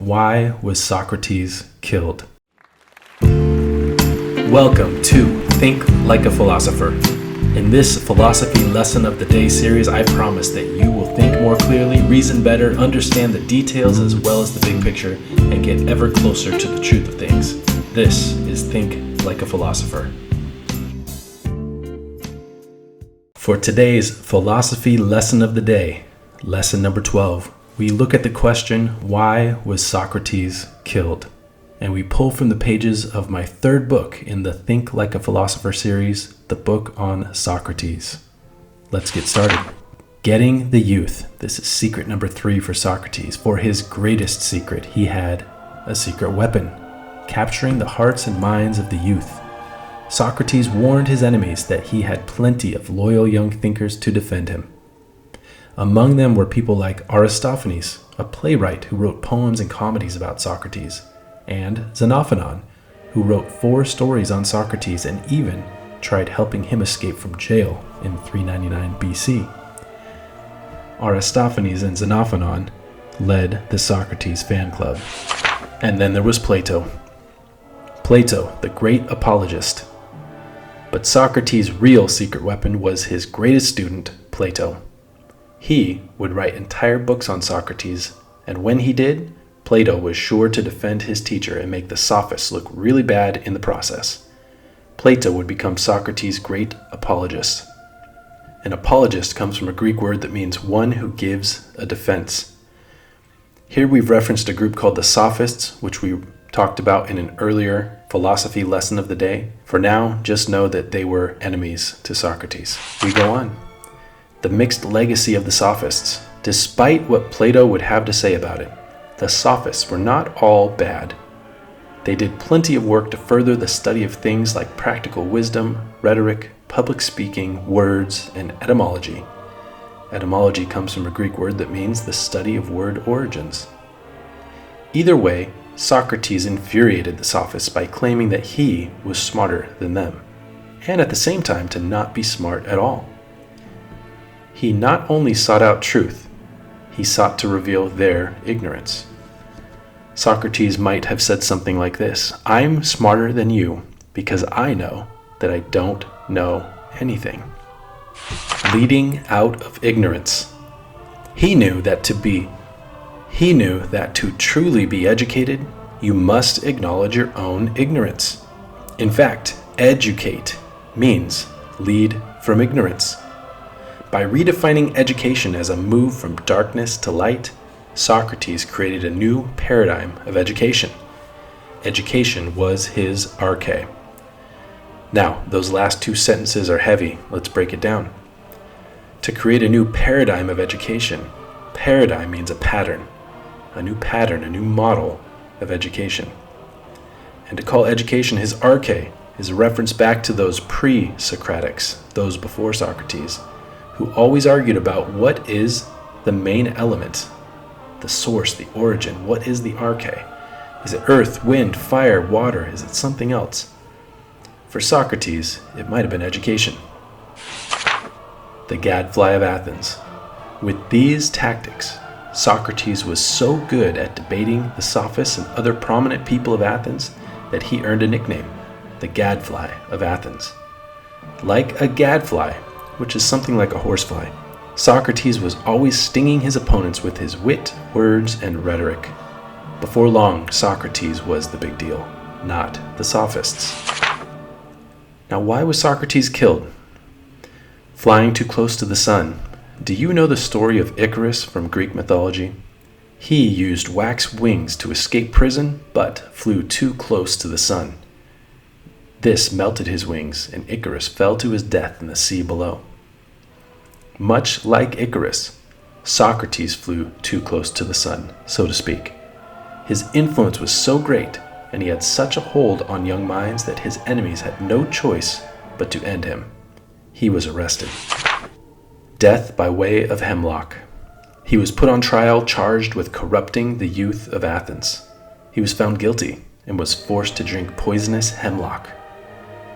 Why was Socrates killed? Welcome to Think Like a Philosopher. In this Philosophy Lesson of the Day series, I promise that you will think more clearly, reason better, understand the details as well as the big picture, and get ever closer to the truth of things. This is Think Like a Philosopher. For today's Philosophy Lesson of the Day, Lesson number 12, we look at the question, why was Socrates killed? And we pull from the pages of my third book in the Think Like a Philosopher series, the book on Socrates. Let's get started. Getting the youth. This is secret number 3 for Socrates. For his greatest secret, he had a secret weapon, capturing the hearts and minds of the youth. Socrates warned his enemies that he had plenty of loyal young thinkers to defend him. Among them were people like Aristophanes, a playwright who wrote poems and comedies about Socrates, and Xenophon, who wrote 4 stories on Socrates and even tried helping him escape from jail in 399 BC. Aristophanes and Xenophon led the Socrates fan club. And then there was Plato. Plato, the great apologist. But Socrates' real secret weapon was his greatest student, Plato. He would write entire books on Socrates, and when he did, Plato was sure to defend his teacher and make the sophists look really bad in the process. Plato would become Socrates' great apologist. An apologist comes from a Greek word that means one who gives a defense. Here we've referenced a group called the Sophists, which we talked about in an earlier philosophy lesson of the day. For now, just know that they were enemies to Socrates. We go on. The mixed legacy of the Sophists. Despite what Plato would have to say about it, the Sophists were not all bad. They did plenty of work to further the study of things like practical wisdom, rhetoric, public speaking, words, and etymology. Etymology comes from a Greek word that means the study of word origins. Either way, Socrates infuriated the Sophists by claiming that he was smarter than them, and at the same time to not be smart at all. He not only sought out truth, he sought to reveal their ignorance. Socrates might have said something like this: I'm smarter than you because I know that I don't know anything. Leading out of ignorance. He knew that to truly be educated, you must acknowledge your own ignorance. In fact, educate means lead from ignorance. By redefining education as a move from darkness to light, Socrates created a new paradigm of education. Education was his arche. Now, those last 2 sentences are heavy. Let's break it down. To create a new paradigm of education, paradigm means a pattern, a new model of education. And to call education his arche is a reference back to those pre-Socratics, those before Socrates, who always argued about what is the main element, the source, the origin. What is the arche? Is it earth, wind, fire, water? Is it something else? For Socrates, it might have been education. The gadfly of Athens. With these tactics, Socrates was so good at debating the Sophists and other prominent people of Athens that he earned a nickname, the gadfly of Athens. Like a gadfly, which is something like a horsefly, Socrates was always stinging his opponents with his wit, words, and rhetoric. Before long, Socrates was the big deal, not the Sophists. Now, why was Socrates killed? Flying too close to the sun. Do you know the story of Icarus from Greek mythology? He used wax wings to escape prison, but flew too close to the sun. This melted his wings, and Icarus fell to his death in the sea below. Much like Icarus, Socrates flew too close to the sun, so to speak. His influence was so great, and he had such a hold on young minds that his enemies had no choice but to end him. He was arrested. Death by way of hemlock. He was put on trial, charged with corrupting the youth of Athens. He was found guilty and was forced to drink poisonous hemlock.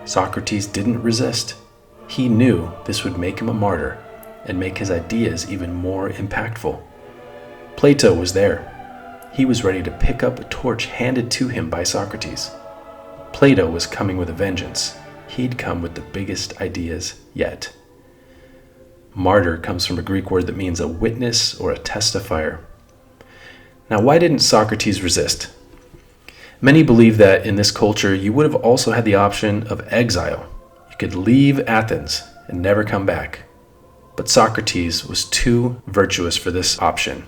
Socrates didn't resist. He knew this would make him a martyr and make his ideas even more impactful. Plato was there. he was ready to pick up a torch handed to him by Socrates. Plato was coming with a vengeance. He'd come with the biggest ideas yet. Martyr comes from a Greek word that means a witness or a testifier. Now, why didn't Socrates resist? Many believe that in this culture, you would have also had the option of exile. You could leave Athens and never come back. But Socrates was too virtuous for this option.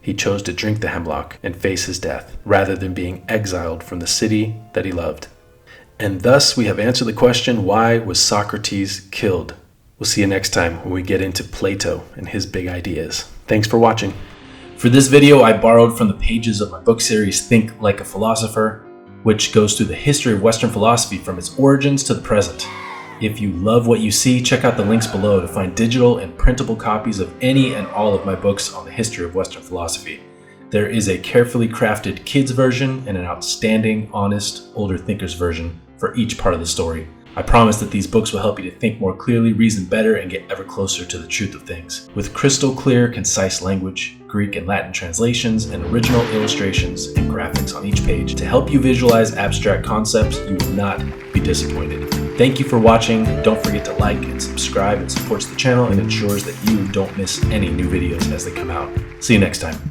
He chose to drink the hemlock and face his death, rather than being exiled from the city that he loved. And thus we have answered the question, why was Socrates killed? We'll see you next time when we get into Plato and his big ideas. Thanks for watching. For this video, I borrowed from the pages of my book series, Think Like a Philosopher, which goes through the history of Western philosophy from its origins to the present. If you love what you see, check out the links below to find digital and printable copies of any and all of my books on the history of Western philosophy. There is a carefully crafted kids version and an outstanding, honest, older thinkers version for each part of the story. I promise that these books will help you to think more clearly, reason better, and get ever closer to the truth of things. With crystal clear, concise language, Greek and Latin translations, and original illustrations and graphics on each page to help you visualize abstract concepts, you will not be disappointed. Thank you for watching. Don't forget to like and subscribe. It supports the channel and ensures that you don't miss any new videos as they come out. See you next time.